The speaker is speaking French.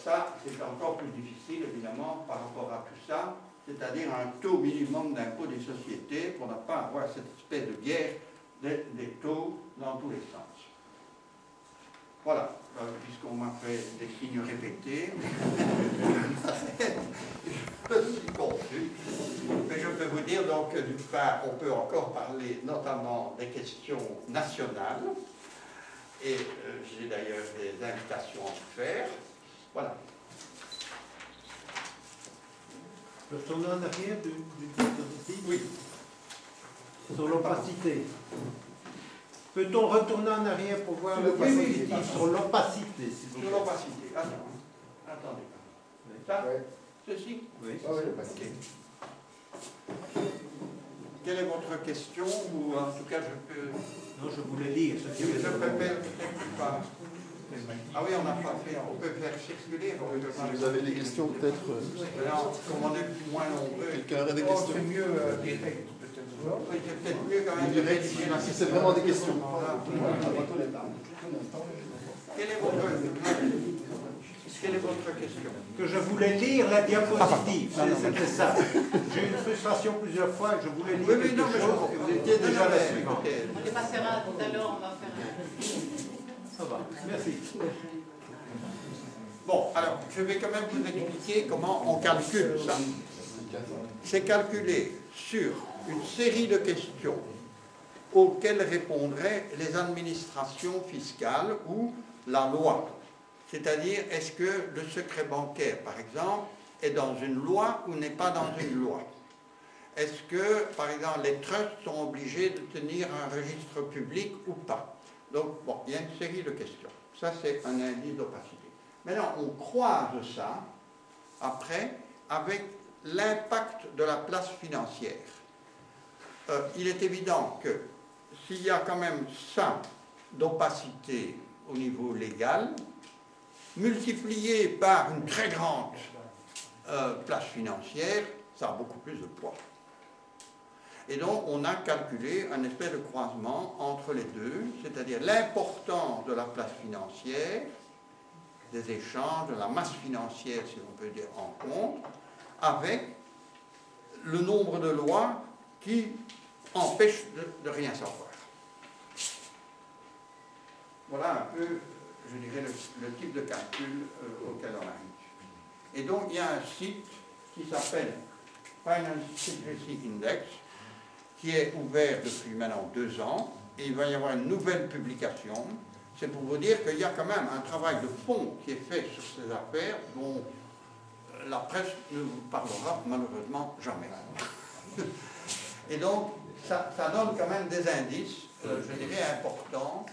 ça, c'est encore plus difficile, évidemment, par rapport à tout ça, c'est-à-dire un taux minimum d'impôt des sociétés pour ne pas avoir cette espèce de guerre des taux dans tous les sens. Voilà, puisqu'on m'a fait des signes répétés, je suis confus. Mais je peux vous dire donc, d'une part, on peut encore parler notamment des questions nationales, et j'ai d'ailleurs des invitations à vous faire. Voilà. Peut-on tourner en arrière du dispositif? Oui. Sur l'opacité. Peut-on retourner en arrière pour voir le dispositif sur l'opacité? Sur l'opacité. Attendez. Ça, ceci? Oui. Okay. Quelle est votre question? Ou en tout cas, je peux... Non, je voulais lire. Je peux peut-être pas... Ah oui, on n'a pas fait. On peut faire circuler. Si vous avez des questions, peut-être... Non, comme on est moins nombreux... Quelqu'un a des questions? C'est mieux direct, peut-être. Oui, c'est peut-être mieux quand même direct, si c'est vraiment des questions. Quelle est votre question? Que je voulais lire la diapositive, c'était ça. J'ai eu une frustration plusieurs fois que je voulais lire quelque chose et vous étiez déjà la suivante. On les passera tout à l'heure, on va faire un... Ça va, merci. Bon, alors, je vais quand même vous expliquer comment on calcule ça. C'est calculé sur une série de questions auxquelles répondraient les administrations fiscales ou la loi. C'est-à-dire, est-ce que le secret bancaire, par exemple, est dans une loi ou n'est pas dans une loi? Est-ce que, par exemple, les trusts sont obligés de tenir un registre public ou pas? Donc, bon, il y a une série de questions. Ça, c'est un indice d'opacité. Maintenant, on croise ça, après, avec l'impact de la place financière. Il est évident que s'il y a quand même ça d'opacité au niveau légal, multiplié par une très grande place financière, ça a beaucoup plus de poids. Et donc, on a calculé un espèce de croisement entre les deux, c'est-à-dire l'importance de la place financière, des échanges, de la masse financière, si on peut dire, en compte, avec le nombre de lois qui empêchent de rien savoir. Voilà un peu, je dirais, le type de calcul auquel on arrive. Et donc, il y a un site qui s'appelle Finance Secrecy Index, qui est ouvert depuis maintenant 2 ans, et il va y avoir une nouvelle publication. C'est pour vous dire qu'il y a quand même un travail de fond qui est fait sur ces affaires dont la presse ne vous parlera malheureusement jamais. Et donc, ça donne quand même des indices, je dirais, importants